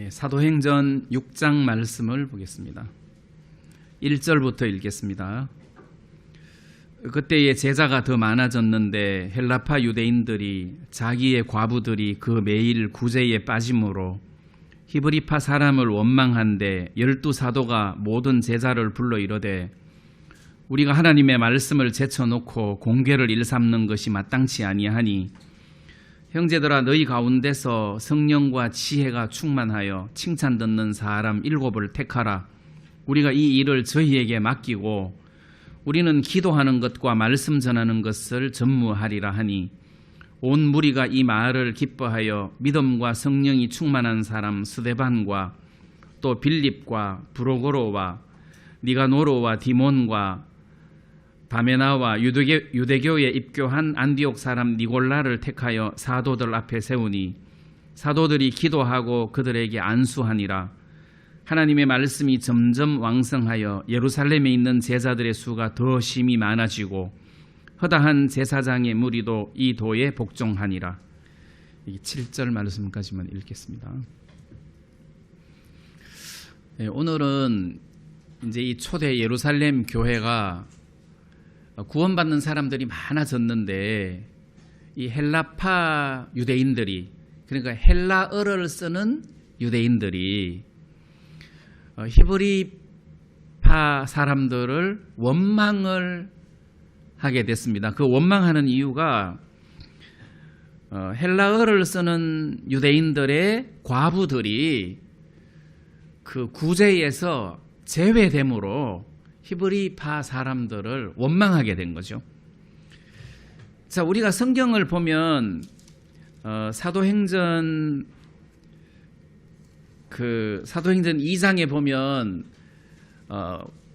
사도행전 6장 말씀을 보겠습니다. 1절부터 읽겠습니다. 그때의 제자가 더 많아졌는데 헬라파 유대인들이 자기의 과부들이 그 매일 구제에 빠짐으로 히브리파 사람을 원망한데 12사도가 모든 제자를 불러 이르되 우리가 하나님의 말씀을 제쳐놓고 공개를 일삼는 것이 마땅치 아니하니 형제들아 너희 가운데서 성령과 지혜가 충만하여 칭찬 듣는 사람 7을 택하라. 우리가 이 일을 저희에게 맡기고 우리는 기도하는 것과 말씀 전하는 것을 전무하리라 하니 온 무리가 이 말을 기뻐하여 믿음과 성령이 충만한 사람 스데반과 또 빌립과 브로고로와 니가노로와 디몬과 바메나와 유대교에 입교한 안디옥 사람 니골라를 택하여 사도들 앞에 세우니 사도들이 기도하고 그들에게 안수하니라. 하나님의 말씀이 점점 왕성하여 예루살렘에 있는 제자들의 수가 더 심히 많아지고 허다한 제사장의 무리도 이 도에 복종하니라. 7절 말씀까지만 읽겠습니다. 오늘은 이제 이 초대 예루살렘 교회가 구원받는 사람들이 많아졌는데 이 헬라파 유대인들이, 그러니까 헬라어를 쓰는 유대인들이 히브리파 사람들을 원망을 하게 됐습니다. 그 원망하는 이유가 헬라어를 쓰는 유대인들의 과부들이 그 구제에서 제외됨으로 히브리파 사람들을 원망하게 된 거죠. 자, 우리가 성경을 보면 사도행전 2장에 보면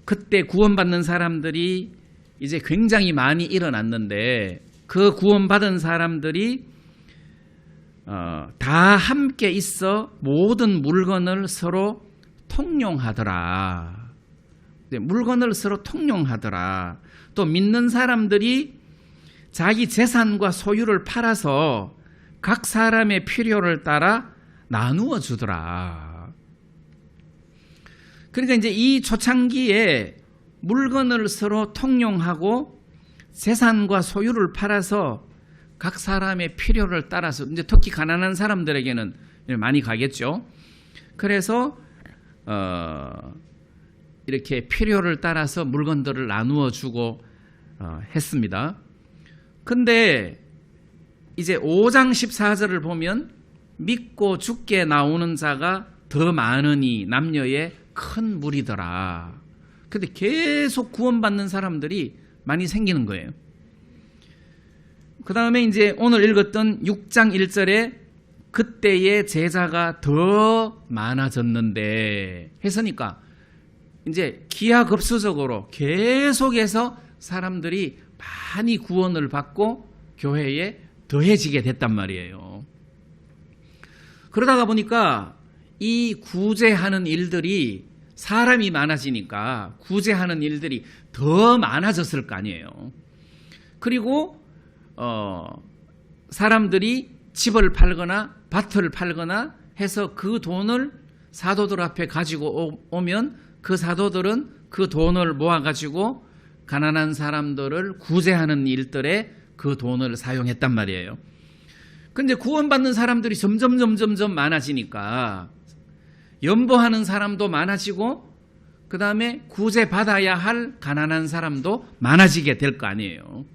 그때 구원받는 사람들이 이제 굉장히 많이 일어났는데 그 구원받은 사람들이 다 함께 있어 모든 물건을 서로 통용하더라. 물건을 서로 통용하더라. 또 믿는 사람들이 자기 재산과 소유를 팔아서 각 사람의 필요를 따라 나누어 주더라. 그러니까 이제 이 초창기에 물건을 서로 통용하고 재산과 소유를 팔아서 각 사람의 필요를 따라서 이제 특히 가난한 사람들에게는 많이 가겠죠. 그래서 이렇게 필요를 따라서 물건들을 나누어 주고 했습니다. 근데 이제 5장 14절을 보면 믿고 죽게 나오는 자가 더 많으니 남녀의 큰 무리더라. 근데 계속 구원받는 사람들이 많이 생기는 거예요. 그 다음에 이제 오늘 읽었던 6장 1절에 그때의 제자가 더 많아졌는데 했으니까 이제 기하급수적으로 계속해서 사람들이 많이 구원을 받고 교회에 더해지게 됐단 말이에요. 그러다가 보니까 이 구제하는 일들이 사람이 많아지니까 구제하는 일들이 더 많아졌을 거 아니에요. 그리고 사람들이 집을 팔거나 밭을 팔거나 해서 그 돈을 사도들 앞에 가지고 오면 그 사도들은 그 돈을 모아가지고 가난한 사람들을 구제하는 일들에 그 돈을 사용했단 말이에요. 근데 구원받는 사람들이 점점 많아지니까 연보하는 사람도 많아지고 그 다음에 구제받아야 할 가난한 사람도 많아지게 될 거 아니에요.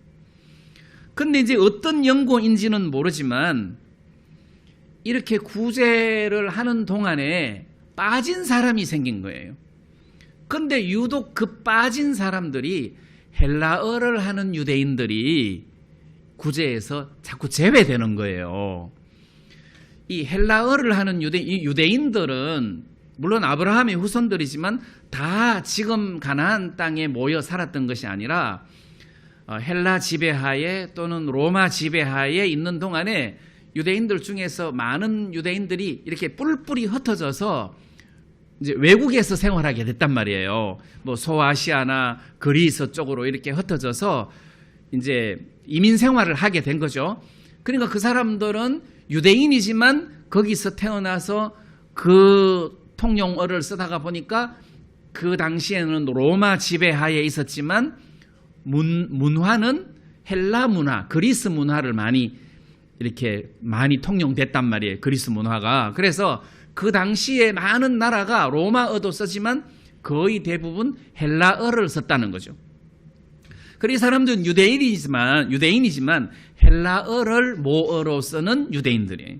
근데 이제 어떤 연고인지는 모르지만 이렇게 구제를 하는 동안에 빠진 사람이 생긴 거예요. 근데 유독 그 빠진 사람들이 헬라어를 하는 유대인들이 구제에서 자꾸 제외되는 거예요. 이 헬라어를 하는 유대인들은 물론 아브라함의 후손들이지만 다 지금 가나안 땅에 모여 살았던 것이 아니라 헬라 지배하에 또는 로마 지배하에 있는 동안에 유대인들 중에서 많은 유대인들이 이렇게 뿔뿔이 흩어져서 이제 외국에서 생활하게 됐단 말이에요. 뭐 소아시아나 그리스 쪽으로 이렇게 흩어져서 이제 이민 생활을 하게 된 거죠. 그러니까 그 사람들은 유대인이지만 거기서 태어나서 그 통용어를 쓰다가 보니까 그 당시에는 로마 지배하에 있었지만 문화는 헬라 문화, 그리스 문화를 많이 통용됐단 말이에요. 그리스 문화가. 그래서 그 당시에 많은 나라가 로마어도 쓰지만 거의 대부분 헬라어를 썼다는 거죠. 그리고 이 사람들은 유대인이지만 헬라어를 모어로 쓰는 유대인들이에요.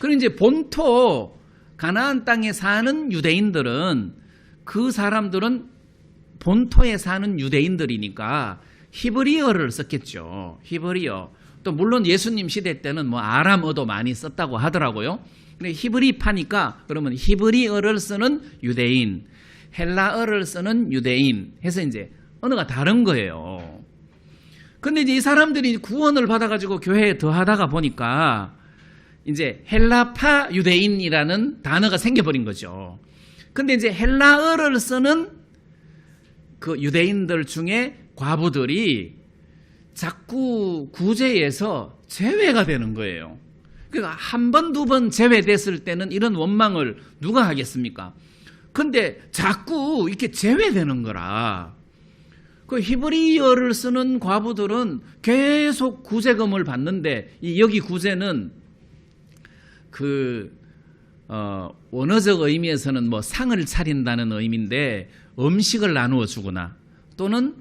그리고 이제 본토 가나안 땅에 사는 유대인들은 그 사람들은 본토에 사는 유대인들이니까 히브리어를 썼겠죠. 히브리어. 또 물론 예수님 시대 때는 뭐 아람어도 많이 썼다고 하더라고요. 근데 히브리파니까 그러면 히브리어를 쓰는 유대인, 헬라어를 쓰는 유대인 해서 이제 언어가 다른 거예요. 근데 이제 이 사람들이 구원을 받아가지고 교회에 더하다가 보니까 이제 헬라파 유대인이라는 단어가 생겨버린 거죠. 근데 이제 헬라어를 쓰는 그 유대인들 중에 과부들이 자꾸 구제에서 제외가 되는 거예요. 그러니까 한 번, 두 번 제외됐을 때는 이런 원망을 누가 하겠습니까? 근데 자꾸 이렇게 제외되는 거라. 그 히브리어를 쓰는 과부들은 계속 구제금을 받는데 여기 구제는 원어적 의미에서는 뭐 상을 차린다는 의미인데 음식을 나누어 주거나 또는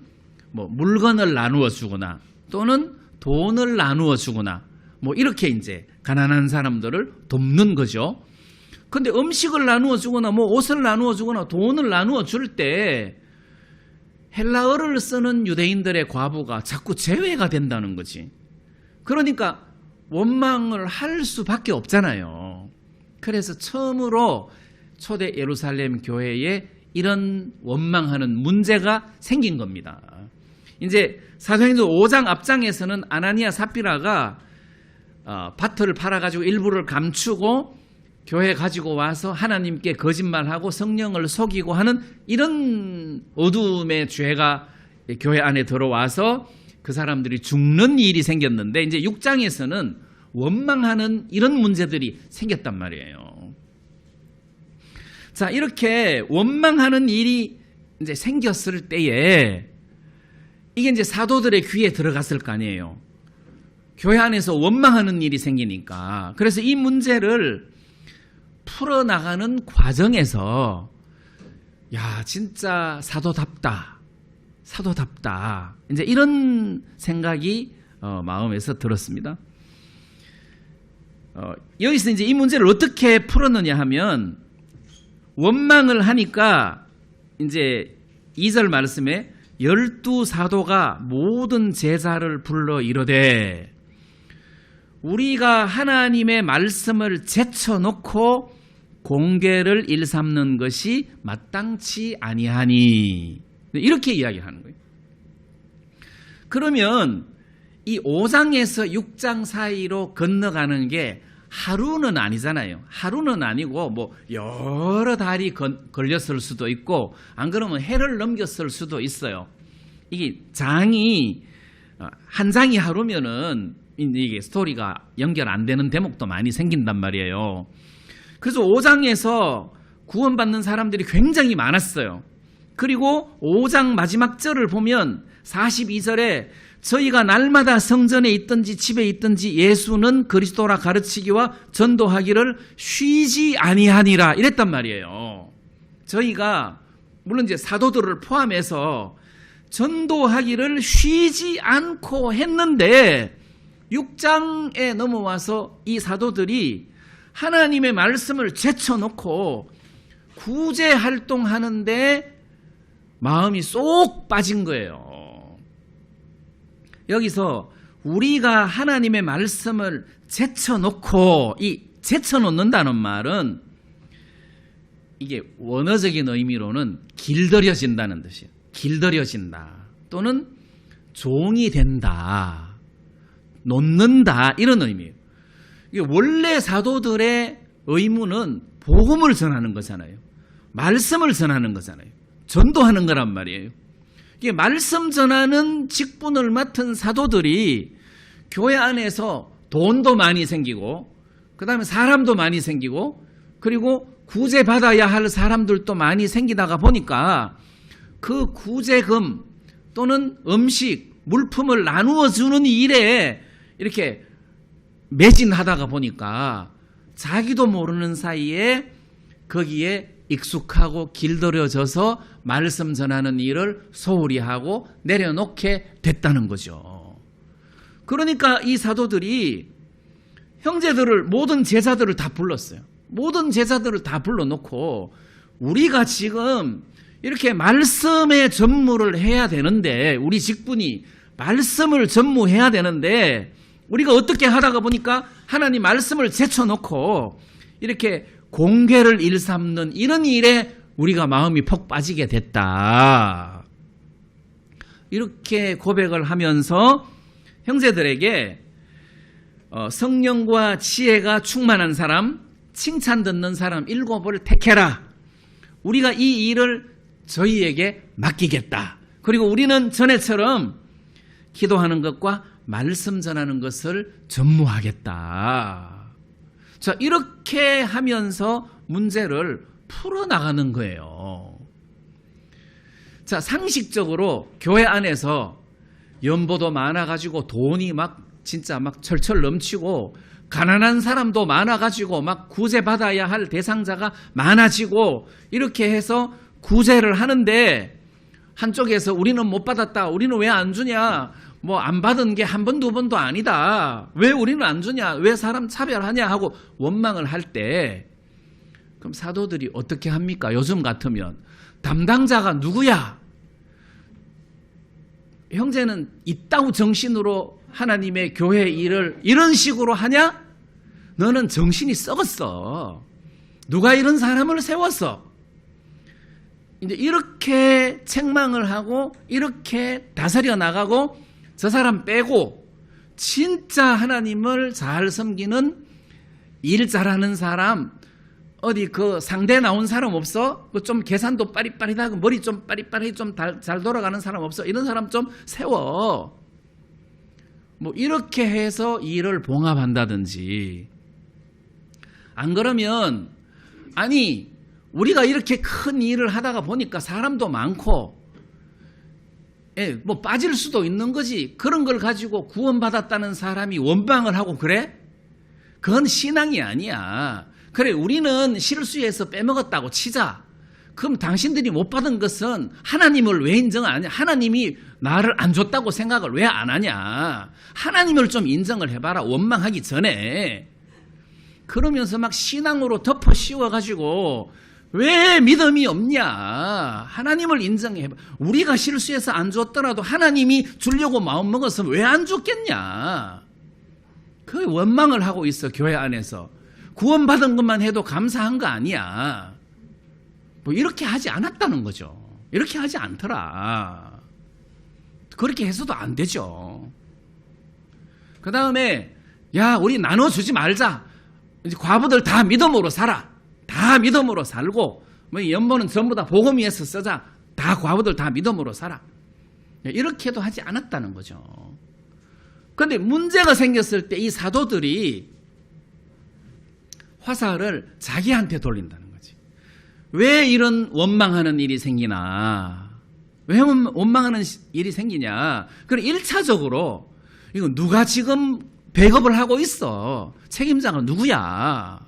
뭐 물건을 나누어 주거나 또는 돈을 나누어 주거나 뭐 이렇게 이제 가난한 사람들을 돕는 거죠. 근데 음식을 나누어 주거나 뭐 옷을 나누어 주거나 돈을 나누어 줄 때 헬라어를 쓰는 유대인들의 과부가 자꾸 제외가 된다는 거지. 그러니까 원망을 할 수밖에 없잖아요. 그래서 처음으로 초대 예루살렘 교회에 이런 원망하는 문제가 생긴 겁니다. 이제 사도행전 5장 앞장에서는 아나니아 삽비라가 밭을 팔아가지고 일부를 감추고 교회 가지고 와서 하나님께 거짓말하고 성령을 속이고 하는 이런 어두움의 죄가 교회 안에 들어와서 그 사람들이 죽는 일이 생겼는데 이제 6장에서는 원망하는 이런 문제들이 생겼단 말이에요. 자, 이렇게 원망하는 일이 이제 생겼을 때에 이게 이제 사도들의 귀에 들어갔을 거 아니에요. 교회 안에서 원망하는 일이 생기니까. 그래서 이 문제를 풀어나가는 과정에서 야, 진짜 사도답다. 이제 이런 생각이 마음에서 들었습니다. 여기서 이제 이 문제를 어떻게 풀었느냐 하면 원망을 하니까 이제 2절 말씀에 12사도가 모든 제자를 불러 이르되 우리가 하나님의 말씀을 제쳐놓고 공개를 일삼는 것이 마땅치 아니하니 이렇게 이야기하는 거예요. 그러면 이 5장에서 6장 사이로 건너가는 게 하루는 아니잖아요. 하루는 아니고 뭐 여러 달이 걸렸을 수도 있고 안 그러면 해를 넘겼을 수도 있어요. 이게 장이 한 장이 하루면은 이게 스토리가 연결 안 되는 대목도 많이 생긴단 말이에요. 그래서 5장에서 구원받는 사람들이 굉장히 많았어요. 그리고 5장 마지막 절을 보면 42절에 저희가 날마다 성전에 있든지 집에 있든지 예수는 그리스도라 가르치기와 전도하기를 쉬지 아니하니라 이랬단 말이에요. 저희가 물론 이제 사도들을 포함해서 전도하기를 쉬지 않고 했는데 6장에 넘어와서 이 사도들이 하나님의 말씀을 제쳐놓고 구제 활동하는데 마음이 쏙 빠진 거예요. 여기서 우리가 하나님의 말씀을 제쳐놓고 이 제쳐놓는다는 말은 이게 원어적인 의미로는 길들여진다는 뜻이에요. 길들여진다 또는 종이 된다, 놓는다 이런 의미예요. 이게 원래 사도들의 의무는 복음을 전하는 거잖아요. 말씀을 전하는 거잖아요. 전도하는 거란 말이에요. 이게 말씀 전하는 직분을 맡은 사도들이 교회 안에서 돈도 많이 생기고 그 다음에 사람도 많이 생기고 그리고 구제받아야 할 사람들도 많이 생기다가 보니까 그 구제금 또는 음식, 물품을 나누어 주는 일에 이렇게 매진하다가 보니까 자기도 모르는 사이에 거기에 익숙하고 길들여져서 말씀 전하는 일을 소홀히 하고 내려놓게 됐다는 거죠. 그러니까 이 사도들이 형제들을, 모든 제자들을 다 불렀어요. 모든 제자들을 다 불러놓고 우리가 지금 이렇게 말씀의 전무를 해야 되는데, 우리 직분이 말씀을 전무해야 되는데 우리가 어떻게 하다가 보니까 하나님 말씀을 제쳐놓고 이렇게 공개를 일삼는 이런 일에 우리가 마음이 퍽 빠지게 됐다. 이렇게 고백을 하면서 형제들에게 성령과 지혜가 충만한 사람, 칭찬 듣는 사람 7을 택해라. 우리가 이 일을 저희에게 맡기겠다. 그리고 우리는 전에처럼 기도하는 것과 말씀 전하는 것을 전무하겠다. 자, 이렇게 하면서 문제를 풀어나가는 거예요. 자, 상식적으로 교회 안에서 연보도 많아가지고 돈이 막 진짜 막 철철 넘치고 가난한 사람도 많아가지고 막 구제받아야 할 대상자가 많아지고 이렇게 해서 구제를 하는데 한쪽에서 우리는 못 받았다. 우리는 왜 안 주냐. 뭐 안 받은 게 한 번, 두 번도 아니다. 왜 우리는 안 주냐. 왜 사람 차별하냐 하고 원망을 할 때 그럼 사도들이 어떻게 합니까? 요즘 같으면 담당자가 누구야? 형제는 이따구 정신으로 하나님의 교회 일을 이런 식으로 하냐? 너는 정신이 썩었어. 누가 이런 사람을 세웠어? 이제 이렇게 책망을 하고 이렇게 다스려 나가고 저 사람 빼고 진짜 하나님을 잘 섬기는 일 잘하는 사람, 어디 그 상대 나온 사람 없어? 그 좀 계산도 빠릿빠릿하고 머리 좀 빠릿빠릿 좀 잘 돌아가는 사람 없어? 이런 사람 좀 세워. 뭐 이렇게 해서 일을 봉합한다든지. 안 그러면 아니 우리가 이렇게 큰 일을 하다가 보니까 사람도 많고 뭐 빠질 수도 있는 거지. 그런 걸 가지고 구원받았다는 사람이 원망을 하고 그래? 그건 신앙이 아니야. 그래 우리는 실수해서 빼먹었다고 치자. 그럼 당신들이 못 받은 것은 하나님을 왜 인정 안 하냐? 하나님이 나를 안 줬다고 생각을 왜 안 하냐? 하나님을 좀 인정을 해봐라. 원망하기 전에. 그러면서 막 신앙으로 덮어 씌워가지고 왜 믿음이 없냐? 하나님을 인정해봐. 우리가 실수해서 안 줬더라도 하나님이 주려고 마음먹었으면 왜 안 줬겠냐? 그 원망을 하고 있어. 교회 안에서. 구원받은 것만 해도 감사한 거 아니야. 뭐 이렇게 하지 않았다는 거죠. 이렇게 하지 않더라. 그렇게 해서도 안 되죠. 그 다음에 야 우리 나눠주지 말자. 이제 과부들 다 믿음으로 살아. 다 믿음으로 살고 뭐 연보는 전부 다 복음 위해서 쓰자. 다 과부들 다 믿음으로 살아. 이렇게도 하지 않았다는 거죠. 그런데 문제가 생겼을 때 이 사도들이 화살을 자기한테 돌린다는 거지. 왜 이런 원망하는 일이 생기나? 왜 원망하는 일이 생기냐? 그럼 1차적으로 이거 누가 지금 배급을 하고 있어? 책임자가 누구야?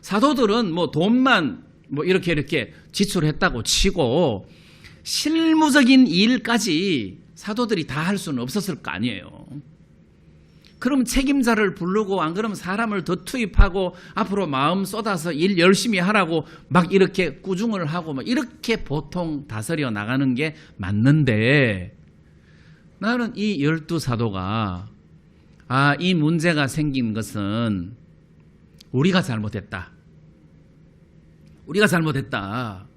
사도들은 뭐 돈만 뭐 이렇게 지출했다고 치고 실무적인 일까지 사도들이 다 할 수는 없었을 거 아니에요. 그럼 책임자를 부르고 안 그러면 사람을 더 투입하고 앞으로 마음 쏟아서 일 열심히 하라고 막 이렇게 꾸중을 하고 막 이렇게 보통 다스려 나가는 게 맞는데 나는 이 12사도가 이 문제가 생긴 것은 우리가 잘못했다. 우리가 잘못했다.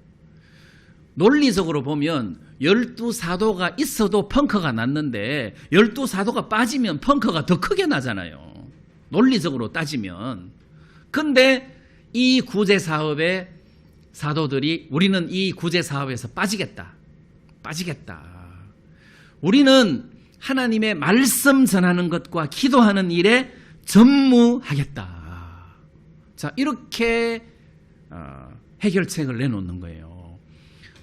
논리적으로 보면 12사도가 있어도 펑크가 났는데 12사도가 빠지면 펑크가 더 크게 나잖아요. 논리적으로 따지면. 근데 이 구제사업에 사도들이 우리는 이 구제사업에서 빠지겠다. 우리는 하나님의 말씀 전하는 것과 기도하는 일에 전무하겠다. 자, 이렇게 해결책을 내놓는 거예요.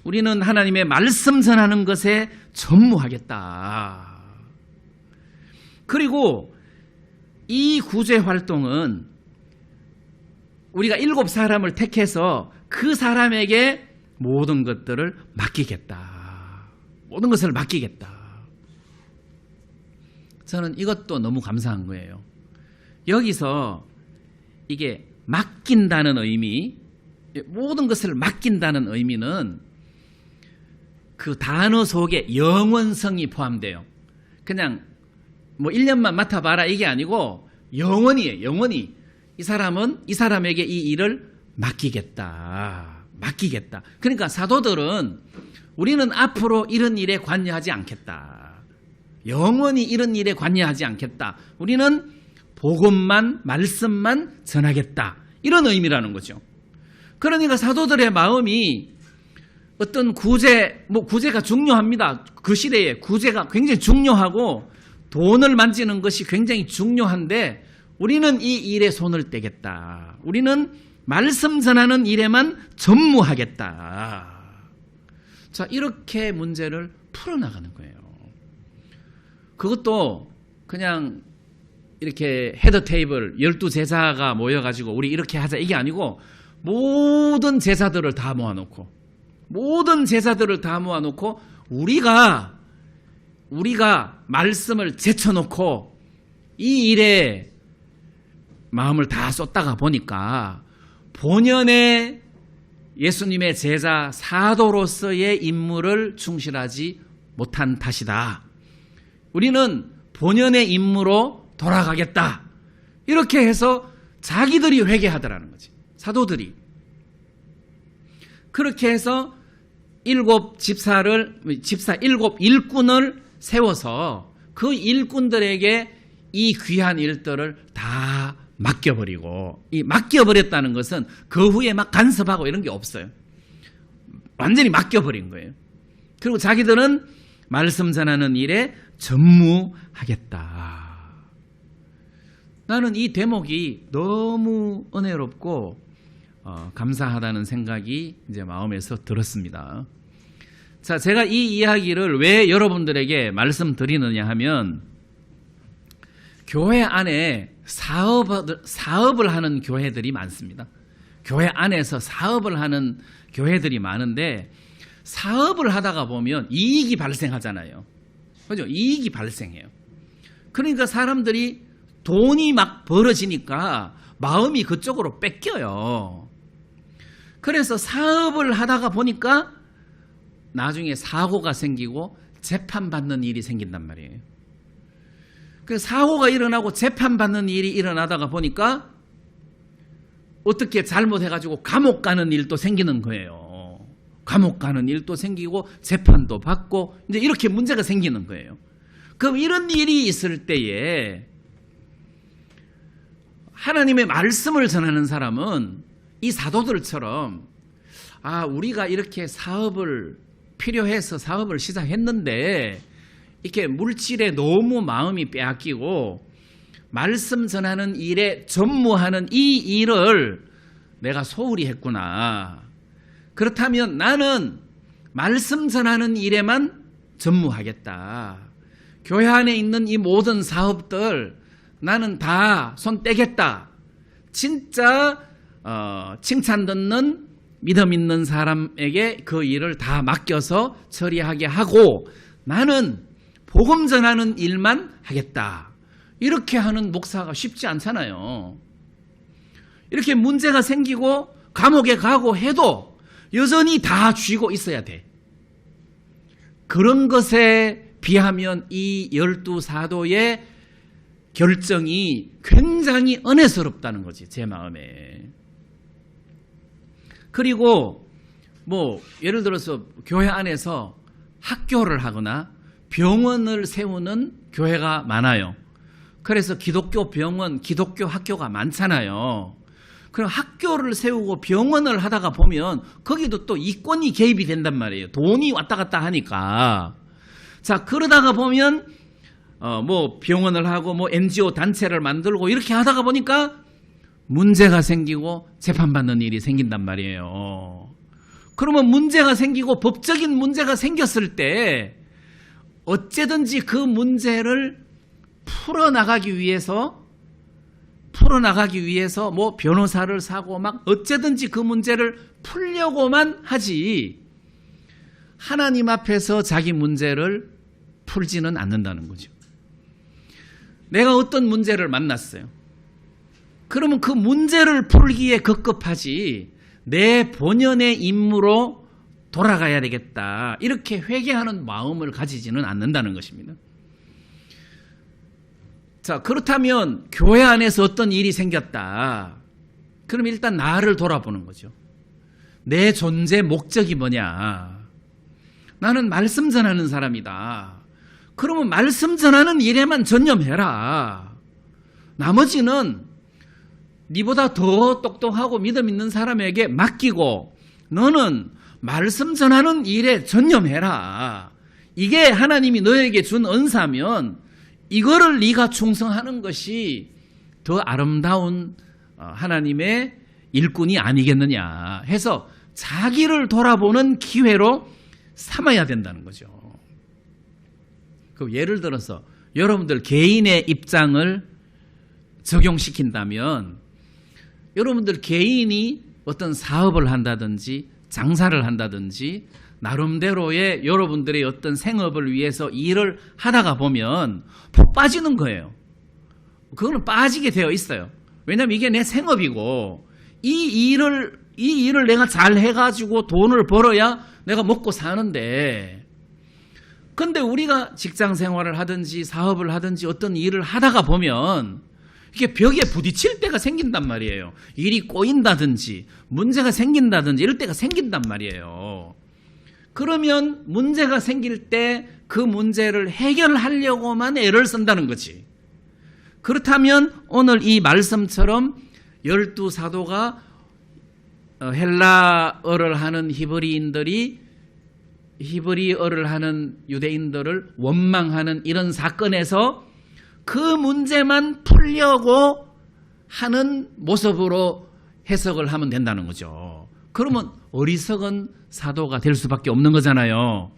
우리는 하나님의 말씀 전하는 것에 전무하겠다. 그리고 이 구제 활동은 우리가 7사람을 택해서 그 사람에게 모든 것들을 맡기겠다. 모든 것을 맡기겠다. 저는 이것도 너무 감사한 거예요. 여기서 이게 맡긴다는 의미, 모든 것을 맡긴다는 의미는 그 단어 속에 영원성이 포함돼요. 그냥 뭐 1년만 맡아봐라 이게 아니고 영원히에요. 영원히 이 사람에게 이 일을 맡기겠다. 맡기겠다. 그러니까 사도들은 우리는 앞으로 이런 일에 관여하지 않겠다. 영원히 이런 일에 관여하지 않겠다. 우리는 복음만, 말씀만 전하겠다. 이런 의미라는 거죠. 그러니까 사도들의 마음이 어떤 구제가 중요합니다. 그 시대에 구제가 굉장히 중요하고 돈을 만지는 것이 굉장히 중요한데 우리는 이 일에 손을 떼겠다. 우리는 말씀 전하는 일에만 전무하겠다. 자, 이렇게 문제를 풀어나가는 거예요. 그것도 그냥 이렇게 헤드 테이블 12제자가 모여가지고 우리 이렇게 하자 이게 아니고 모든 제자들을 다 모아놓고 우리가 말씀을 제쳐놓고 이 일에 마음을 다 쏟다가 보니까 본연의 예수님의 제자 사도로서의 임무를 충실하지 못한 탓이다. 우리는 본연의 임무로 돌아가겠다. 이렇게 해서 자기들이 회개하더라는 거지. 사도들이. 그렇게 해서 7 일꾼을 세워서 그 일꾼들에게 이 귀한 일들을 다 맡겨버렸다는 것은 그 후에 막 간섭하고 이런 게 없어요. 완전히 맡겨버린 거예요. 그리고 자기들은 말씀 전하는 일에 전무하겠다. 나는 이 대목이 너무 은혜롭고 감사하다는 생각이 이제 마음에서 들었습니다. 자, 제가 이 이야기를 왜 여러분들에게 말씀드리느냐 하면 교회 안에 사업을 하는 교회들이 많습니다. 교회 안에서 사업을 하는 교회들이 많은데 사업을 하다가 보면 이익이 발생하잖아요. 그죠? 이익이 발생해요. 그러니까 사람들이 돈이 막 벌어지니까 마음이 그쪽으로 뺏겨요. 그래서 사업을 하다가 보니까 나중에 사고가 생기고 재판받는 일이 생긴단 말이에요. 그 사고가 일어나고 재판받는 일이 일어나다가 보니까 어떻게 잘못해가지고 감옥 가는 일도 생기는 거예요. 감옥 가는 일도 생기고 재판도 받고 이제 이렇게 문제가 생기는 거예요. 그럼 이런 일이 있을 때에 하나님의 말씀을 전하는 사람은 이 사도들처럼 우리가 이렇게 필요해서 사업을 시작했는데 이렇게 물질에 너무 마음이 빼앗기고 말씀 전하는 일에 전무하는 이 일을 내가 소홀히 했구나. 그렇다면 나는 말씀 전하는 일에만 전무하겠다. 교회 안에 있는 이 모든 사업들 나는 다 손 떼겠다. 진짜 칭찬 듣는 믿음 있는 사람에게 그 일을 다 맡겨서 처리하게 하고 나는 복음 전하는 일만 하겠다. 이렇게 하는 목사가 쉽지 않잖아요. 이렇게 문제가 생기고 감옥에 가고 해도 여전히 다 쥐고 있어야 돼. 그런 것에 비하면 이 12사도의 결정이 굉장히 은혜스럽다는 거지, 제 마음에. 그리고 예를 들어서 교회 안에서 학교를 하거나 병원을 세우는 교회가 많아요. 그래서 기독교 병원, 기독교 학교가 많잖아요. 그럼 학교를 세우고 병원을 하다가 보면 거기도 또 이권이 개입이 된단 말이에요. 돈이 왔다 갔다 하니까. 자, 그러다가 보면 병원을 하고 NGO 단체를 만들고 이렇게 하다가 보니까 문제가 생기고 재판받는 일이 생긴단 말이에요. 그러면 문제가 생기고 법적인 문제가 생겼을 때 어째든지 그 문제를 풀어나가기 위해서 뭐 변호사를 사고 막 어째든지 그 문제를 풀려고만 하지 하나님 앞에서 자기 문제를 풀지는 않는다는 거죠. 내가 어떤 문제를 만났어요. 그러면 그 문제를 풀기에 급급하지 내 본연의 임무로 돌아가야 되겠다. 이렇게 회개하는 마음을 가지지는 않는다는 것입니다. 자, 그렇다면 교회 안에서 어떤 일이 생겼다. 그럼 일단 나를 돌아보는 거죠. 내 존재 목적이 뭐냐. 나는 말씀 전하는 사람이다. 그러면 말씀 전하는 일에만 전념해라. 나머지는 네보다 더 똑똑하고 믿음 있는 사람에게 맡기고 너는 말씀 전하는 일에 전념해라. 이게 하나님이 너에게 준 은사면 이거를 네가 충성하는 것이 더 아름다운 하나님의 일꾼이 아니겠느냐 해서 자기를 돌아보는 기회로 삼아야 된다는 거죠. 그 예를 들어서 여러분들 개인의 입장을 적용시킨다면 여러분들 개인이 어떤 사업을 한다든지 장사를 한다든지 나름대로의 여러분들의 어떤 생업을 위해서 일을 하다가 보면 푹 빠지는 거예요. 그거는 빠지게 되어 있어요. 왜냐하면 이게 내 생업이고 이 일을 내가 잘 해가지고 돈을 벌어야 내가 먹고 사는데 근데 우리가 직장 생활을 하든지 사업을 하든지 어떤 일을 하다가 보면 이게 벽에 부딪힐 때가 생긴단 말이에요. 일이 꼬인다든지 문제가 생긴다든지 이럴 때가 생긴단 말이에요. 그러면 문제가 생길 때 그 문제를 해결하려고만 애를 쓴다는 거지. 그렇다면 오늘 이 말씀처럼 12사도가 헬라어를 하는 히브리어를 하는 유대인들을 원망하는 이런 사건에서 그 문제만 풀려고 하는 모습으로 해석을 하면 된다는 거죠. 그러면 어리석은 사도가 될 수밖에 없는 거잖아요.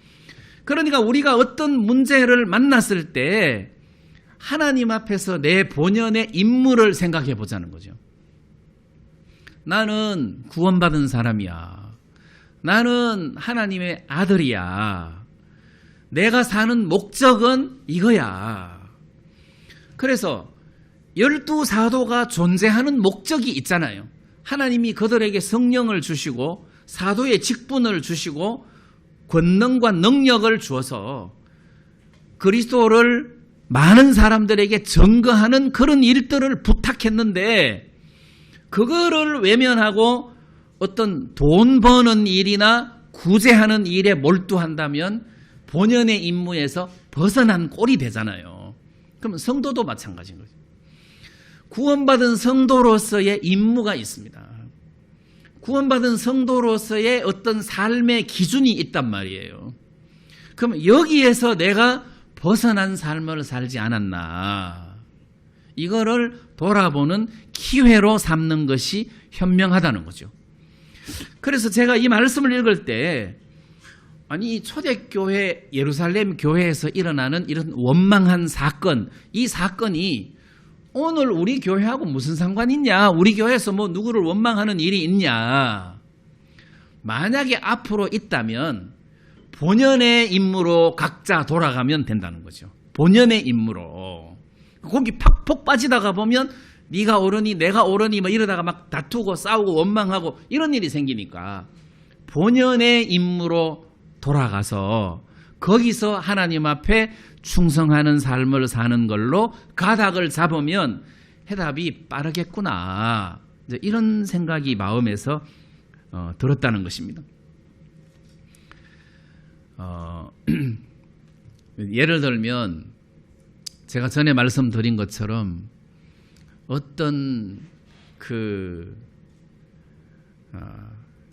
그러니까 우리가 어떤 문제를 만났을 때 하나님 앞에서 내 본연의 임무를 생각해 보자는 거죠. 나는 구원받은 사람이야. 나는 하나님의 아들이야. 내가 사는 목적은 이거야. 그래서 12사도가 존재하는 목적이 있잖아요. 하나님이 그들에게 성령을 주시고 사도의 직분을 주시고 권능과 능력을 주어서 그리스도를 많은 사람들에게 증거하는 그런 일들을 부탁했는데 그거를 외면하고 어떤 돈 버는 일이나 구제하는 일에 몰두한다면 본연의 임무에서 벗어난 꼴이 되잖아요. 그러면 성도도 마찬가지인 거죠. 구원받은 성도로서의 임무가 있습니다. 구원받은 성도로서의 어떤 삶의 기준이 있단 말이에요. 그럼 여기에서 내가 벗어난 삶을 살지 않았나. 이거를 돌아보는 기회로 삼는 것이 현명하다는 거죠. 그래서 제가 이 말씀을 읽을 때 아니 이 초대교회 예루살렘 교회에서 일어나는 이런 원망한 사건, 이 사건이 오늘 우리 교회하고 무슨 상관이 있냐? 우리 교회에서 뭐 누구를 원망하는 일이 있냐? 만약에 앞으로 있다면 본연의 임무로 각자 돌아가면 된다는 거죠. 본연의 임무로. 거기 팍폭 빠지다가 보면 네가 옳으니 내가 옳으니 뭐 이러다가 막 다투고 싸우고 원망하고 이런 일이 생기니까 본연의 임무로 돌아가서 거기서 하나님 앞에 충성하는 삶을 사는 걸로 가닥을 잡으면 해답이 빠르겠구나. 이제 이런 생각이 마음에서 들었다는 것입니다. 예를 들면 제가 전에 말씀드린 것처럼 어떤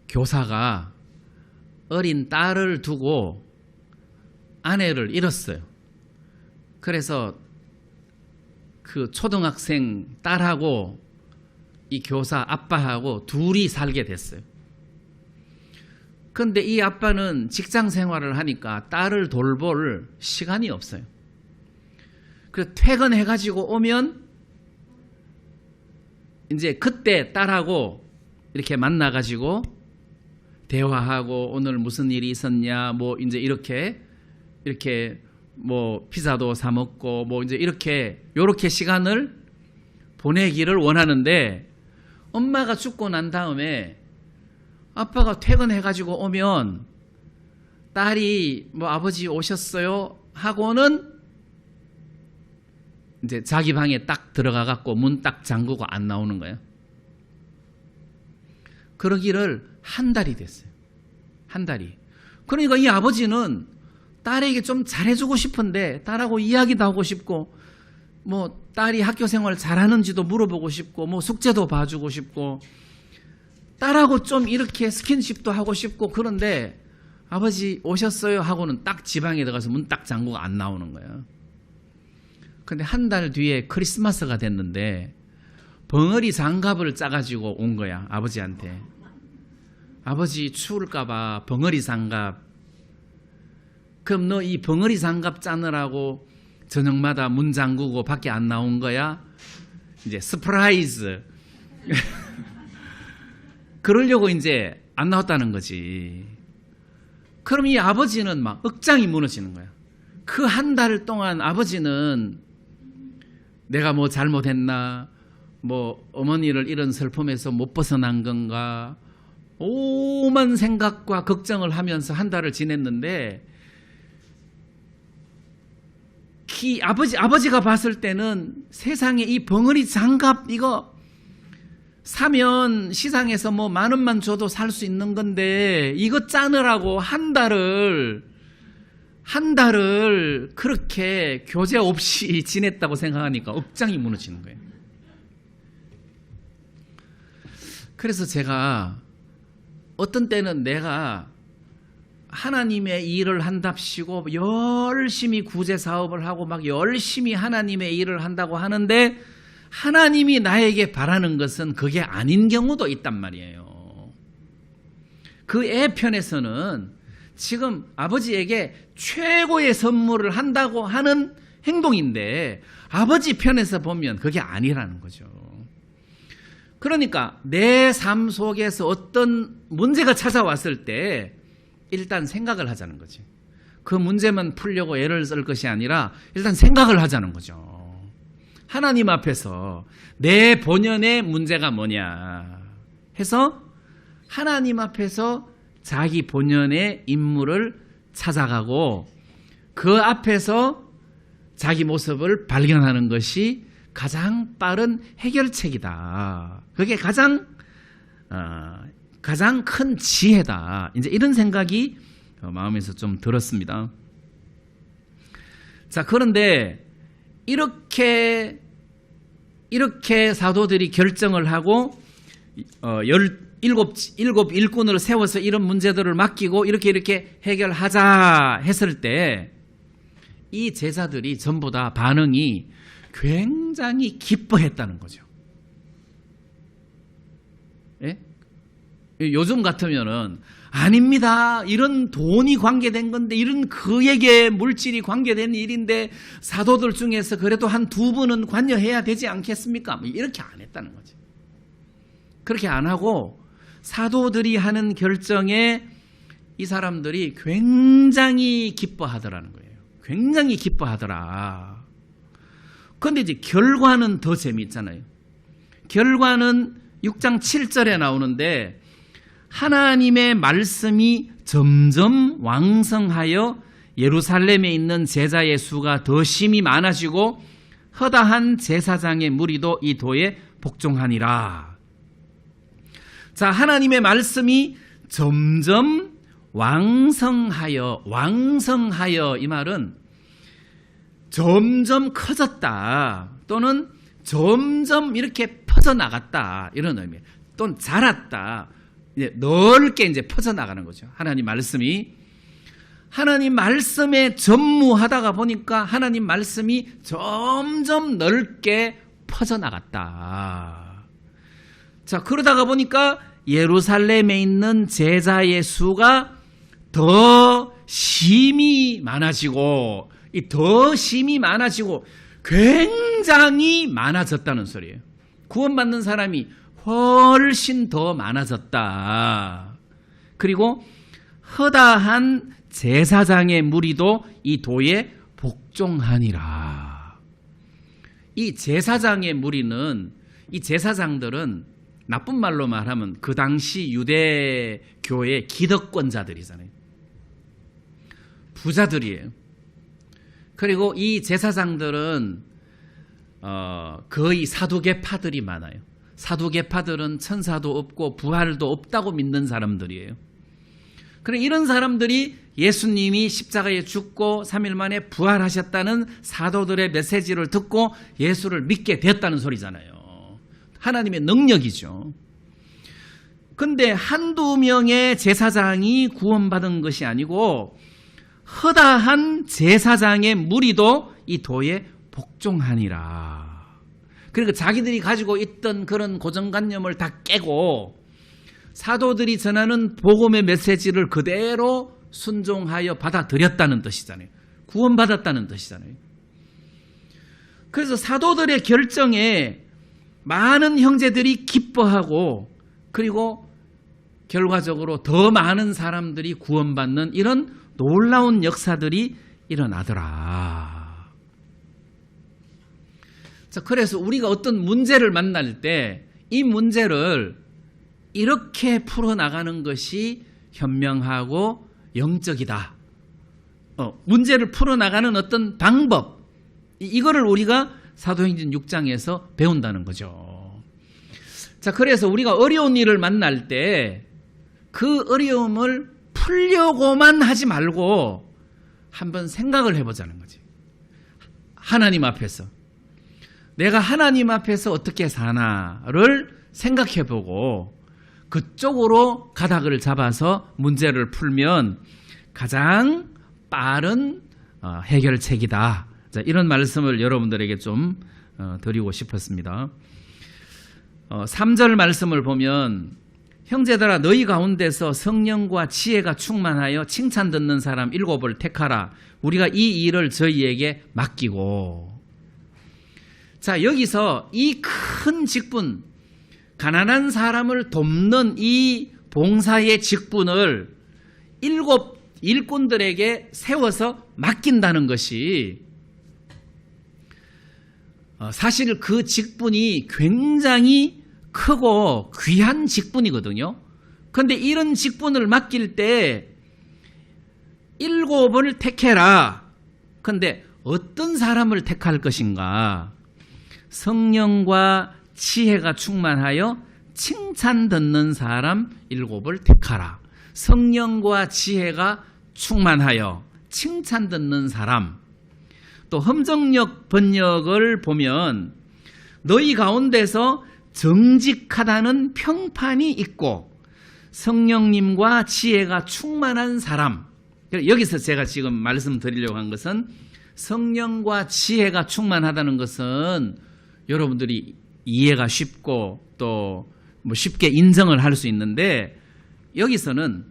교사가 어린 딸을 두고 아내를 잃었어요. 그래서 그 초등학생 딸하고 이 교사 아빠하고 둘이 살게 됐어요. 그런데 이 아빠는 직장 생활을 하니까 딸을 돌볼 시간이 없어요. 그래서 퇴근해가지고 오면 이제 그때 딸하고 이렇게 만나가지고 대화하고 오늘 무슨 일이 있었냐, 뭐 이제 이렇게 뭐 피자도 사 먹고 뭐 이제 요렇게 시간을 보내기를 원하는데, 엄마가 죽고 난 다음에 아빠가 퇴근해가지고 오면 딸이 뭐 아버지 오셨어요 하고는 이제 자기 방에 딱 들어가갖고 문 딱 잠그고 안 나오는 거예요. 그러기를 한 달이 됐어요. 한 달이. 그러니까 이 아버지는 딸에게 좀 잘해주고 싶은데 딸하고 이야기도 하고 싶고 뭐 딸이 학교 생활 잘하는지도 물어보고 싶고 뭐 숙제도 봐주고 싶고 딸하고 좀 이렇게 스킨십도 하고 싶고, 그런데 아버지 오셨어요 하고는 딱 지방에 들어가서 문 딱 잠그고 안 나오는 거예요. 근데 한 달 뒤에 크리스마스가 됐는데 벙어리 장갑을 짜가지고 온 거야, 아버지한테. 아버지 추울까봐 벙어리 장갑. 그럼 너 이 벙어리 장갑 짜느라고 저녁마다 문 잠그고 밖에 안 나온 거야? 이제 서프라이즈. 그러려고 이제 안 나왔다는 거지. 그럼 이 아버지는 막 억장이 무너지는 거야. 그 한 달 동안 아버지는 내가 뭐 잘못했나, 뭐 어머니를 이런 슬픔에서 못 벗어난 건가, 오만 생각과 걱정을 하면서 한 달을 지냈는데, 아버지가 봤을 때는 세상에 이 벙어리 장갑 이거 사면 시장에서 뭐 10,000원만 줘도 살 수 있는 건데 이거 짜느라고 한 달을 그렇게 교제 없이 지냈다고 생각하니까 억장이 무너지는 거예요. 그래서 제가 어떤 때는 내가 하나님의 일을 한답시고 열심히 구제 사업을 하고 막 열심히 하나님의 일을 한다고 하는데 하나님이 나에게 바라는 것은 그게 아닌 경우도 있단 말이에요. 그 애 편에서는 지금 아버지에게 최고의 선물을 한다고 하는 행동인데 아버지 편에서 보면 그게 아니라는 거죠. 그러니까 내 삶 속에서 어떤 문제가 찾아왔을 때 일단 생각을 하자는 거지. 그 문제만 풀려고 애를 쓸 것이 아니라 일단 생각을 하자는 거죠. 하나님 앞에서 내 본연의 문제가 뭐냐 해서 하나님 앞에서 자기 본연의 인물을 찾아가고 그 앞에서 자기 모습을 발견하는 것이 가장 빠른 해결책이다. 그게 가장 큰 지혜다. 이제 이런 생각이 마음에서 좀 들었습니다. 자, 그런데 이렇게 사도들이 결정을 하고 17 일꾼을 세워서 이런 문제들을 맡기고 이렇게 해결하자 했을 때 이 제자들이 전부 다 반응이 굉장히 기뻐했다는 거죠. 예? 요즘 같으면은 아닙니다. 이런 돈이 관계된 건데, 이런 그에게 물질이 관계된 일인데 사도들 중에서 그래도 한 2분은 관여해야 되지 않겠습니까? 이렇게 안 했다는 거죠. 그렇게 안 하고 사도들이 하는 결정에 이 사람들이 굉장히 기뻐하더라는 거예요. 굉장히 기뻐하더라. 그런데 이제 결과는 더 재미있잖아요. 결과는 6장 7절에 나오는데 하나님의 말씀이 점점 왕성하여 예루살렘에 있는 제자의 수가 더 심히 많아지고 허다한 제사장의 무리도 이 도에 복종하니라. 자, 하나님의 말씀이 점점 왕성하여 이 말은 점점 커졌다 또는 점점 이렇게 퍼져나갔다 이런 의미예요. 또는 자랐다. 이제 넓게 이제 퍼져나가는 거죠. 하나님 말씀에 전무하다가 보니까 하나님 말씀이 점점 넓게 퍼져나갔다. 자, 그러다가 보니까 예루살렘에 있는 제자의 수가 더 심히 많아지고 굉장히 많아졌다는 소리예요. 구원받는 사람이 훨씬 더 많아졌다. 그리고 허다한 제사장의 무리도 이 도에 복종하니라. 이 제사장의 무리는, 이 제사장들은 나쁜 말로 말하면 그 당시 유대교의 기득권자들이잖아요. 부자들이에요. 그리고 이 제사장들은 거의 사두개파들이 많아요. 사두개파들은 천사도 없고 부활도 없다고 믿는 사람들이에요. 그래, 이런 사람들이 예수님이 십자가에 죽고 3일 만에 부활하셨다는 사도들의 메시지를 듣고 예수를 믿게 됐다는 소리잖아요. 하나님의 능력이죠. 근데 한두 명의 제사장이 구원받은 것이 아니고 허다한 제사장의 무리도 이 도에 복종하니라. 그러니까 자기들이 가지고 있던 그런 고정관념을 다 깨고 사도들이 전하는 복음의 메시지를 그대로 순종하여 받아들였다는 뜻이잖아요. 구원받았다는 뜻이잖아요. 그래서 사도들의 결정에 많은 형제들이 기뻐하고, 그리고 결과적으로 더 많은 사람들이 구원받는 이런 놀라운 역사들이 일어나더라. 자, 그래서 우리가 어떤 문제를 만날 때 이 문제를 이렇게 풀어나가는 것이 현명하고 영적이다. 문제를 풀어나가는 어떤 방법, 이거를 우리가 사도행전 6장에서 배운다는 거죠. 자, 그래서 우리가 어려운 일을 만날 때 그 어려움을 풀려고만 하지 말고 한번 생각을 해보자는 거지. 하나님 앞에서 내가 하나님 앞에서 어떻게 사나를 생각해보고 그쪽으로 가닥을 잡아서 문제를 풀면 가장 빠른 해결책이다. 자, 이런 말씀을 여러분들에게 좀 드리고 싶었습니다. 3절 말씀을 보면, 형제들아 너희 가운데서 성령과 지혜가 충만하여 칭찬 듣는 사람 7을 택하라. 우리가 이 일을 저희에게 맡기고. 자, 여기서 이 큰 직분, 가난한 사람을 돕는 이 봉사의 직분을 7 일꾼들에게 세워서 맡긴다는 것이 사실 그 직분이 굉장히 크고 귀한 직분이거든요. 그런데 이런 직분을 맡길 때 7을 택해라. 그런데 어떤 사람을 택할 것인가? 성령과 지혜가 충만하여 칭찬 듣는 사람 7을 택하라. 성령과 지혜가 충만하여 칭찬 듣는 사람. 또 험정역 번역을 보면 너희 가운데서 정직하다는 평판이 있고 성령님과 지혜가 충만한 사람. 여기서 제가 지금 말씀드리려고 한 것은 성령과 지혜가 충만하다는 것은 여러분들이 이해가 쉽고 또 뭐 쉽게 인정을 할 수 있는데, 여기서는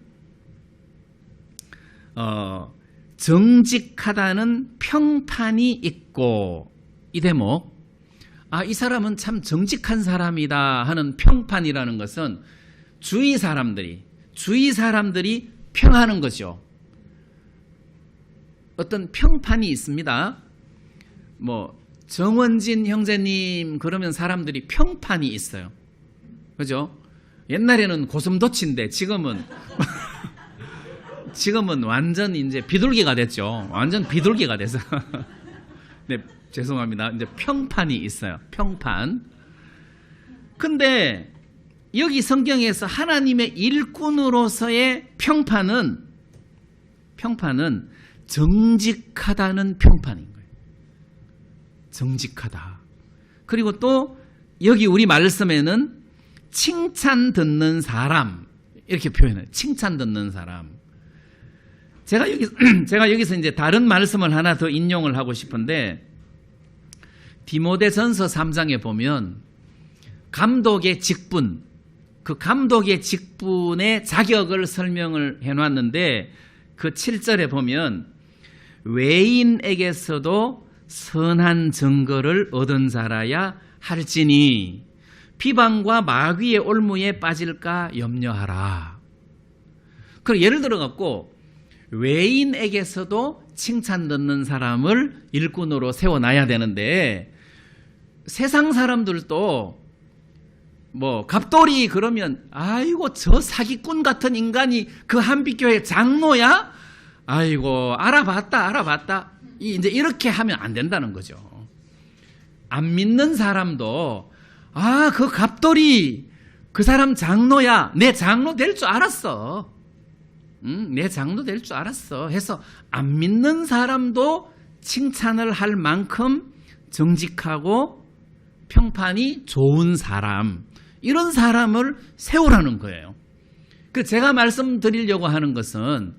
정직하다는 평판이 있고, 이 대목, 이 사람은 참 정직한 사람이다 하는 평판이라는 것은 주위 사람들이 평하는 거죠. 어떤 평판이 있습니다. 뭐 정원진 형제님 그러면 사람들이 평판이 있어요. 그죠? 옛날에는 고슴도치인데 지금은 완전 이제 비둘기가 됐죠. 완전 비둘기가 돼서. 네, 죄송합니다. 이제 평판이 있어요. 평판. 근데 여기 성경에서 하나님의 일꾼으로서의 평판은 정직하다는 평판인 거예요. 정직하다. 그리고 또 여기 우리 말씀에는 칭찬 듣는 사람 이렇게 표현해요. 칭찬 듣는 사람. 제가 여기서 이제 다른 말씀을 하나 더 인용을 하고 싶은데, 디모데전서 3장에 보면 감독의 직분, 그 감독의 직분의 자격을 설명을 해놨는데 그 7절에 보면 외인에게서도 선한 증거를 얻은 자라야 할지니 비방과 마귀의 올무에 빠질까 염려하라. 그럼 예를 들어 갖고 외인에게서도 칭찬 듣는 사람을 일꾼으로 세워놔야 되는데 세상 사람들도 뭐 갑돌이 그러면 아이고 저 사기꾼 같은 인간이 그 한빛교회 장로야? 아이고 알아봤다. 이제 이렇게 하면 안 된다는 거죠. 안 믿는 사람도 그 갑돌이 그 사람 장로야. 내 장로 될 줄 알았어. 내 장로 될 줄 알았어. 해서 안 믿는 사람도 칭찬을 할 만큼 정직하고 평판이 좋은 사람, 이런 사람을 세우라는 거예요. 그 제가 말씀드리려고 하는 것은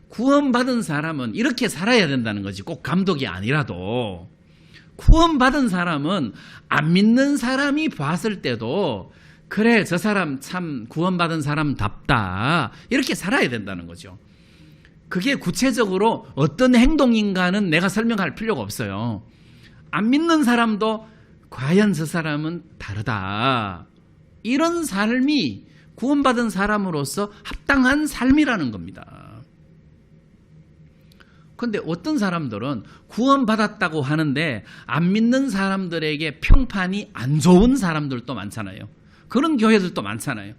구원받은 사람은 이렇게 살아야 된다는 거지. 꼭 감독이 아니라도. 구원받은 사람은 안 믿는 사람이 봤을 때도 그래 저 사람 참 구원받은 사람답다 이렇게 살아야 된다는 거죠. 그게 구체적으로 어떤 행동인가는 내가 설명할 필요가 없어요. 안 믿는 사람도 과연 저 사람은 다르다, 이런 삶이 구원받은 사람으로서 합당한 삶이라는 겁니다. 그런데 어떤 사람들은 구원받았다고 하는데 안 믿는 사람들에게 평판이 안 좋은 사람들도 많잖아요. 그런 교회들도 많잖아요.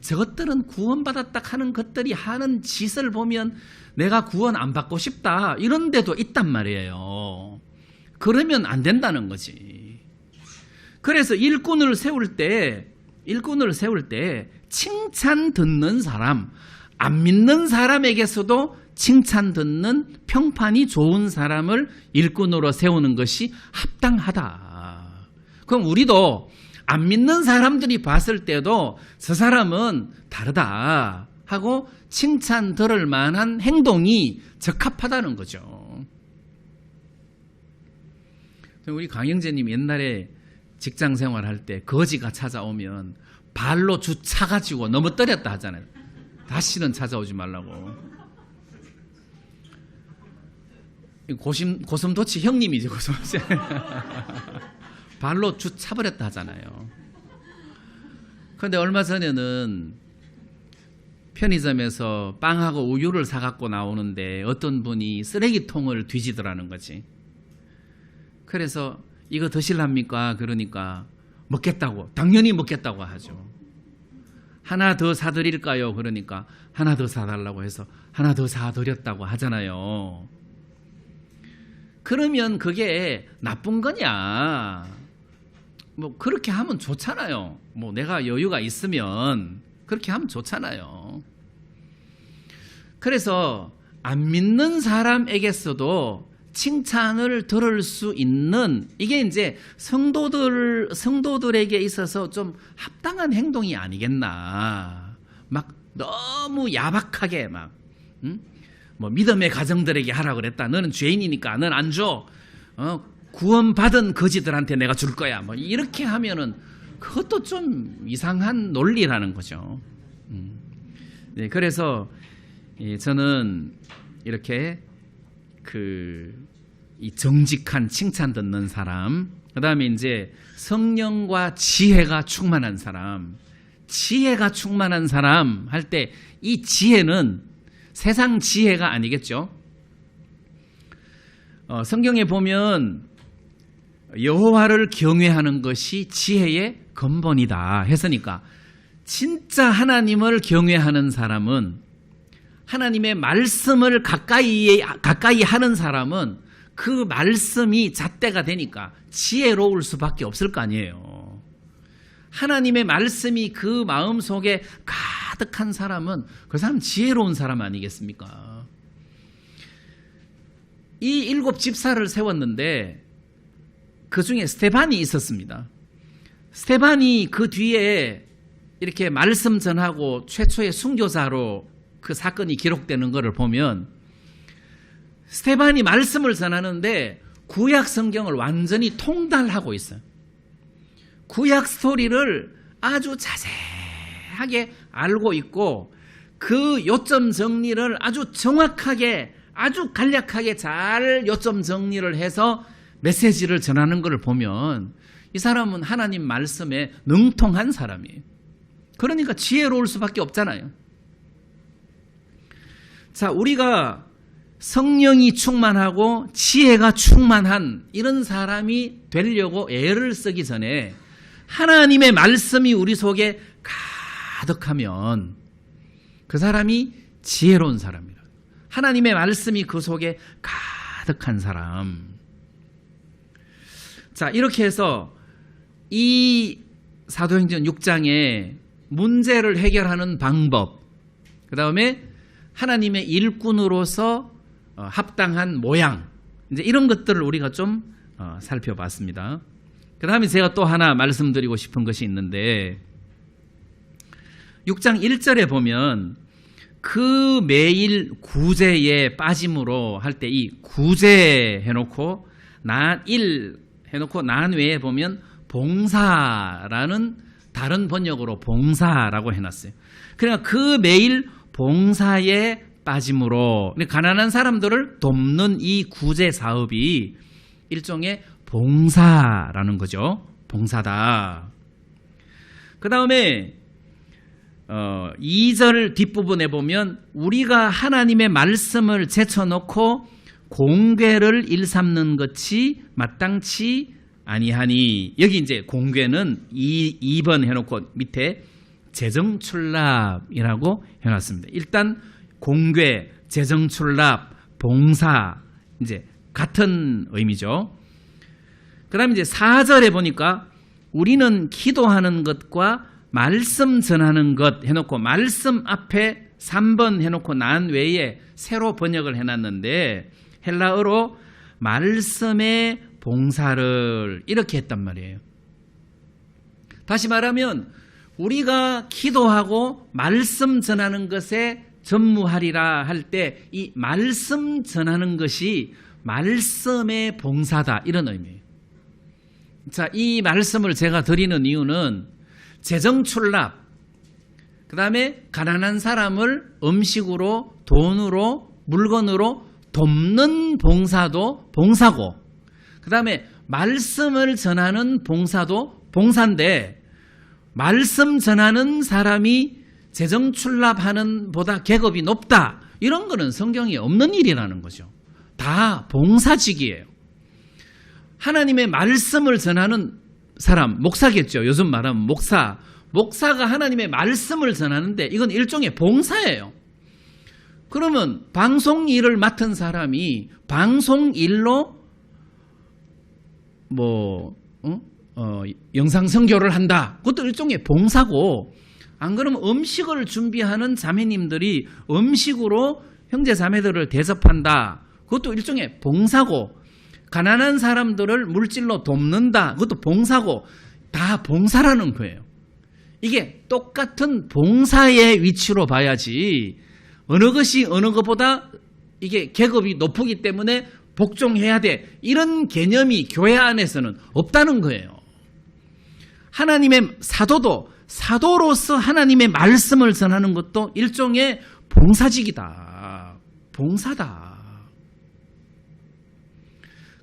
저것들은 구원받았다 하는 것들이 하는 짓을 보면 내가 구원 안 받고 싶다, 이런 데도 있단 말이에요. 그러면 안 된다는 거지. 그래서 일꾼을 세울 때 칭찬 듣는 사람, 안 믿는 사람에게서도 칭찬 듣는 평판이 좋은 사람을 일꾼으로 세우는 것이 합당하다. 그럼 우리도 안 믿는 사람들이 봤을 때도 저 사람은 다르다 하고 칭찬 들을 만한 행동이 적합하다는 거죠. 우리 강영재님 옛날에 직장 생활할 때 거지가 찾아오면 발로 주 차가지고 넘어뜨렸다 하잖아요. 다시는 찾아오지 말라고. 고슴도치 형님이죠. 고슴도치. 발로 주 차버렸다 하잖아요. 그런데 얼마 전에는 편의점에서 빵하고 우유를 사갖고 나오는데 어떤 분이 쓰레기통을 뒤지더라는 거지. 그래서 이거 드실랍니까? 그러니까 먹겠다고, 당연히 먹겠다고 하죠. 하나 더 사드릴까요? 그러니까 하나 더 사달라고 해서 하나 더 사드렸다고 하잖아요. 그러면 그게 나쁜 거냐? 뭐 그렇게 하면 좋잖아요. 뭐 내가 여유가 있으면 그렇게 하면 좋잖아요. 그래서 안 믿는 사람에게서도 칭찬을 들을 수 있는, 이게 이제 성도들에게 있어서 좀 합당한 행동이 아니겠나. 막 너무 야박하게 막 뭐 믿음의 가정들에게 하라고 그랬다. 너는 죄인이니까 넌 안 줘. 구원받은 거지들한테 내가 줄 거야. 뭐 이렇게 하면은 그것도 좀 이상한 논리라는 거죠. 네, 그래서 저는 이렇게 이 정직한 칭찬 듣는 사람, 그 다음에 이제 성령과 지혜가 충만한 사람, 지혜가 충만한 사람 할 때 이 지혜는 세상 지혜가 아니겠죠. 성경에 보면 여호와를 경외하는 것이 지혜의 근본이다 했으니까 진짜 하나님을 경외하는 사람은, 하나님의 말씀을 가까이 하는 사람은 그 말씀이 잣대가 되니까 지혜로울 수밖에 없을 거 아니에요. 하나님의 말씀이 그 마음속에 가득한 사람은 그 사람 지혜로운 사람 아니겠습니까? 이 7 집사를 세웠는데 그 중에 스데반이 있었습니다. 스데반이 그 뒤에 이렇게 말씀 전하고 최초의 순교자로 그 사건이 기록되는 것을 보면 스데반이 말씀을 전하는데 구약 성경을 완전히 통달하고 있어요. 구약 스토리를 아주 자세하게 알고 있고 그 요점 정리를 아주 정확하게 아주 간략하게 잘 요점 정리를 해서 메시지를 전하는 것을 보면 이 사람은 하나님 말씀에 능통한 사람이에요. 그러니까 지혜로울 수밖에 없잖아요. 자, 우리가 성령이 충만하고 지혜가 충만한 이런 사람이 되려고 애를 쓰기 전에 하나님의 말씀이 우리 속에 가득하면 그 사람이 지혜로운 사람이라. 하나님의 말씀이 그 속에 가득한 사람. 자, 이렇게 해서 이 사도행전 6장에 문제를 해결하는 방법, 그 다음에 하나님의 일꾼으로서 합당한 모양, 이제 이런 것들을 우리가 좀 살펴봤습니다. 그 다음에 제가 또 하나 말씀드리고 싶은 것이 있는데 6장 1절에 보면 그 매일 구제에 빠짐으로 할 때 이 구제 해놓고 난일 해놓고 난 외에 보면 봉사라는 다른 번역으로 봉사라고 해놨어요. 그러니까 그 매일 봉사에 빠짐으로 가난한 사람들을 돕는 이 구제 사업이 일종의 봉사라는 거죠. 봉사다. 그 다음에 2절 뒷부분에 보면 우리가 하나님의 말씀을 제쳐놓고 공궤를 일삼는 것이 마땅치 아니하니, 여기 이제 공궤는 2번 해놓고 밑에 재정출납이라고 해놨습니다. 일단 공궤, 재정출납, 봉사 이제 같은 의미죠. 그 다음에 이제 4절에 보니까 우리는 기도하는 것과 말씀 전하는 것 해놓고 말씀 앞에 3번 해놓고 난 외에 새로 번역을 해놨는데 헬라어로 말씀의 봉사를 이렇게 했단 말이에요. 다시 말하면 우리가 기도하고 말씀 전하는 것에 전무하리라 할 때 이 말씀 전하는 것이 말씀의 봉사다, 이런 의미예요. 자, 이 말씀을 제가 드리는 이유는 재정출납, 그 다음에 가난한 사람을 음식으로, 돈으로, 물건으로 돕는 봉사도 봉사고, 그 다음에 말씀을 전하는 봉사도 봉사인데 말씀 전하는 사람이 재정출납하는 보다 계급이 높다, 이런 거는 성경에 없는 일이라는 거죠. 다 봉사직이에요. 하나님의 말씀을 전하는 사람, 목사겠죠. 요즘 말하면 목사가 하나님의 말씀을 전하는데 이건 일종의 봉사예요. 그러면 방송 일을 맡은 사람이 방송 일로 영상 선교를 한다, 그것도 일종의 봉사고, 안 그러면 음식을 준비하는 자매님들이 음식으로 형제 자매들을 대접한다, 그것도 일종의 봉사고, 가난한 사람들을 물질로 돕는다, 그것도 봉사고, 다 봉사라는 거예요. 이게 똑같은 봉사의 위치로 봐야지 어느 것이 어느 것보다 이게 계급이 높기 때문에 복종해야 돼, 이런 개념이 교회 안에서는 없다는 거예요. 하나님의 사도로서 하나님의 말씀을 전하는 것도 일종의 봉사직이다, 봉사다.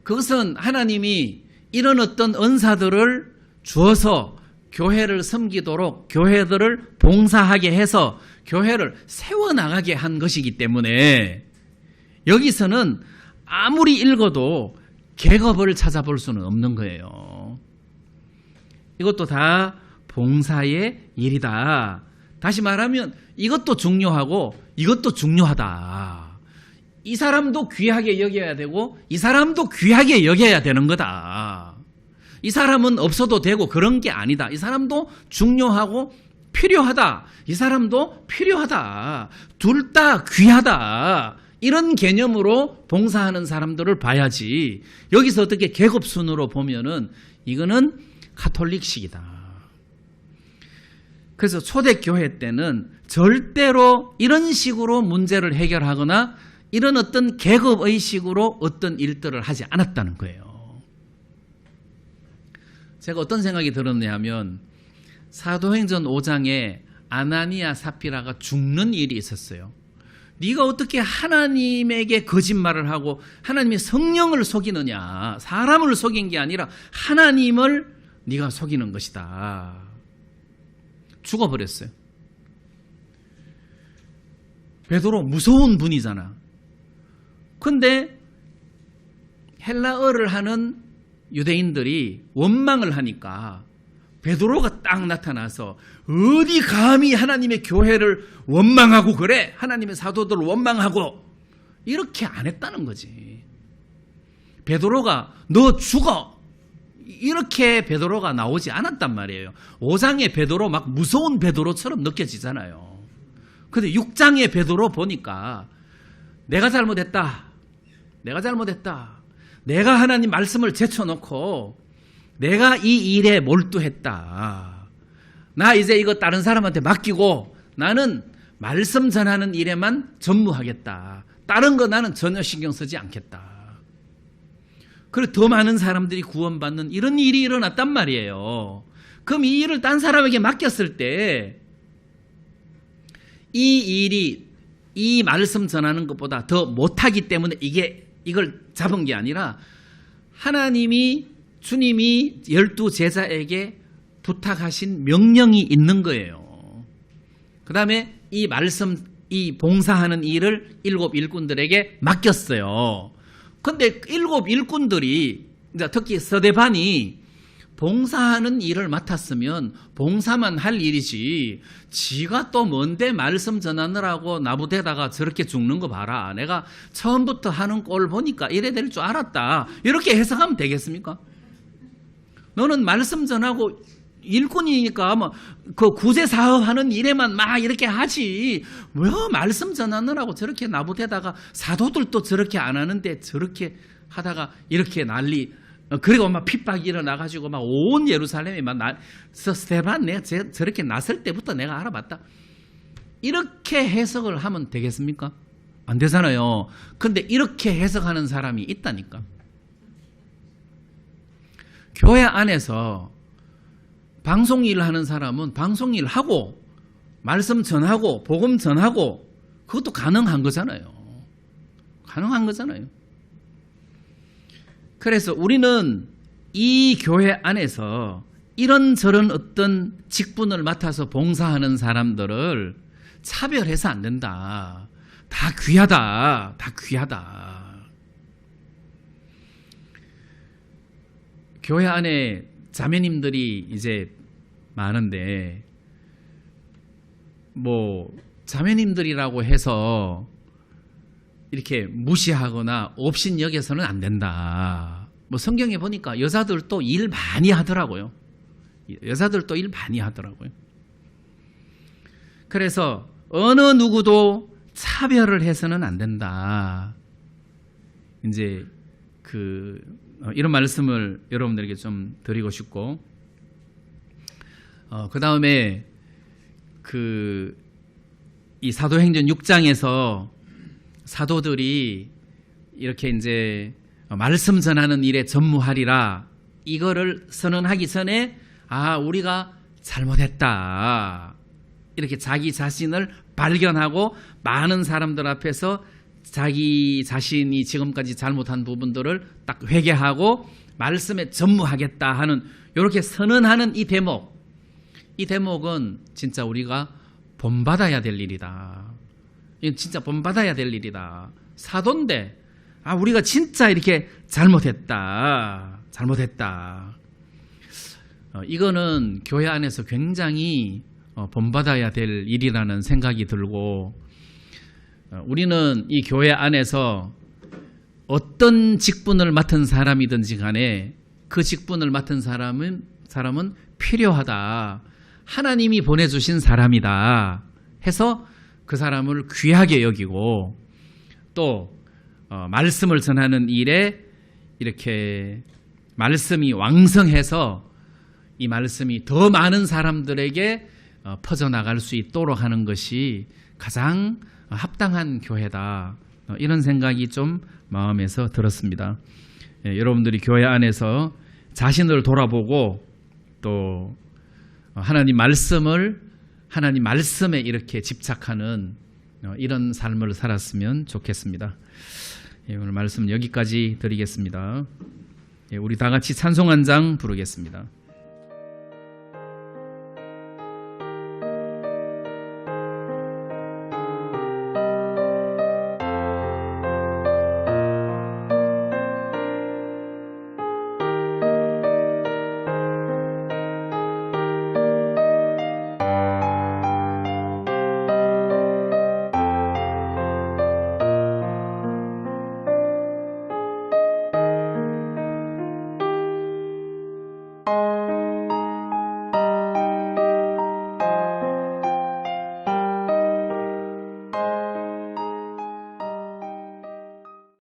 그것은 하나님이 이런 어떤 은사들을 주어서 교회를 섬기도록, 교회들을 봉사하게 해서 교회를 세워나가게 한 것이기 때문에 여기서는 아무리 읽어도 계급을 찾아볼 수는 없는 거예요. 이것도 다 봉사의 일이다. 다시 말하면 이것도 중요하고 이것도 중요하다. 이 사람도 귀하게 여겨야 되고 이 사람도 귀하게 여겨야 되는 거다. 이 사람은 없어도 되고 그런 게 아니다. 이 사람도 중요하고 필요하다. 이 사람도 필요하다. 둘 다 귀하다. 이런 개념으로 봉사하는 사람들을 봐야지. 여기서 어떻게 계급순으로 보면은 이거는 카톨릭식이다. 그래서 초대교회 때는 절대로 이런 식으로 문제를 해결하거나 이런 어떤 계급의식으로 어떤 일들을 하지 않았다는 거예요. 제가 어떤 생각이 들었냐 하면 사도행전 5장에 아나니아 삽비라가 죽는 일이 있었어요. 네가 어떻게 하나님에게 거짓말을 하고 하나님의 성령을 속이느냐. 사람을 속인 게 아니라 하나님을 네가 속이는 것이다. 죽어버렸어요. 베드로 무서운 분이잖아. 근데 헬라어를 하는 유대인들이 원망을 하니까 베드로가 딱 나타나서 어디 감히 하나님의 교회를 원망하고 그래? 하나님의 사도들을 원망하고 이렇게 안 했다는 거지. 베드로가 너 죽어 이렇게 베드로가 나오지 않았단 말이에요. 5장의 베드로 막 무서운 베드로처럼 느껴지잖아요. 근데 6장의 베드로 보니까 내가 잘못했다. 내가 하나님 말씀을 제쳐놓고 내가 이 일에 몰두했다. 나 이제 이거 다른 사람한테 맡기고 나는 말씀 전하는 일에만 전무하겠다. 다른 거 나는 전혀 신경 쓰지 않겠다. 그리고 더 많은 사람들이 구원받는 이런 일이 일어났단 말이에요. 그럼 이 일을 딴 사람에게 맡겼을 때 이 일이 이 말씀 전하는 것보다 더 못하기 때문에 이걸 잡은 게 아니라 주님이 12 제자에게 부탁하신 명령이 있는 거예요. 그 다음에 이 봉사하는 일을 7 일꾼들에게 맡겼어요. 근데 7 일꾼들이, 특히 스데반이 봉사하는 일을 맡았으면 봉사만 할 일이지, 지가 또 뭔데 말씀 전하느라고 나부대다가 저렇게 죽는 거 봐라. 내가 처음부터 하는 꼴 보니까 이래 될 줄 알았다. 이렇게 해석하면 되겠습니까? 너는 말씀 전하고 일꾼이니까 그 구제 사업하는 일에만 막 이렇게 하지. 왜 말씀 전하느라고 저렇게 나부대다가 사도들도 저렇게 안 하는데 저렇게 하다가 이렇게 난리. 그리고 막 핍박이 일어나가지고 막 온 예루살렘이 막 스데반 내가 저렇게 났을 때부터 내가 알아봤다. 이렇게 해석을 하면 되겠습니까? 안 되잖아요. 근데 이렇게 해석하는 사람이 있다니까. 교회 안에서 방송 일을 하는 사람은 방송 일 하고 말씀 전하고 복음 전하고 그것도 가능한 거잖아요. 그래서 우리는 이 교회 안에서 이런저런 어떤 직분을 맡아서 봉사하는 사람들을 차별해서 안 된다. 다 귀하다. 교회 안에 자매님들이 이제 많은데 자매님들이라고 해서 이렇게 무시하거나 업신여겨서는 안 된다. 성경에 보니까 여자들도 일 많이 하더라고요. 그래서 어느 누구도 차별을 해서는 안 된다. 이제 이런 말씀을 여러분들에게 좀 드리고 싶고, 그 다음에 이 사도행전 6장에서 사도들이 이렇게 이제 말씀 전하는 일에 전무하리라 이거를 선언하기 전에 우리가 잘못했다. 이렇게 자기 자신을 발견하고 많은 사람들 앞에서 자기 자신이 지금까지 잘못한 부분들을 딱 회개하고 말씀에 전무하겠다 하는 이렇게 선언하는 이 대목은 진짜 우리가 본받아야 될 일이다. 이건 진짜 본받아야 될 일이다. 사도인데 우리가 진짜 이렇게 잘못했다. 이거는 교회 안에서 굉장히 본받아야 될 일이라는 생각이 들고, 우리는 이 교회 안에서 어떤 직분을 맡은 사람이든지 간에 그 직분을 맡은 사람은 필요하다. 하나님이 보내주신 사람이다 해서 그 사람을 귀하게 여기고, 또 말씀을 전하는 일에 이렇게 말씀이 왕성해서 이 말씀이 더 많은 사람들에게 퍼져나갈 수 있도록 하는 것이 가장 합당한 교회다. 이런 생각이 좀 마음에서 들었습니다. 여러분들이 교회 안에서 자신을 돌아보고 또 하나님 말씀을 하나님 말씀에 이렇게 집착하는 이런 삶을 살았으면 좋겠습니다. 오늘 말씀 여기까지 드리겠습니다. 우리 다 같이 찬송 한 장 부르겠습니다.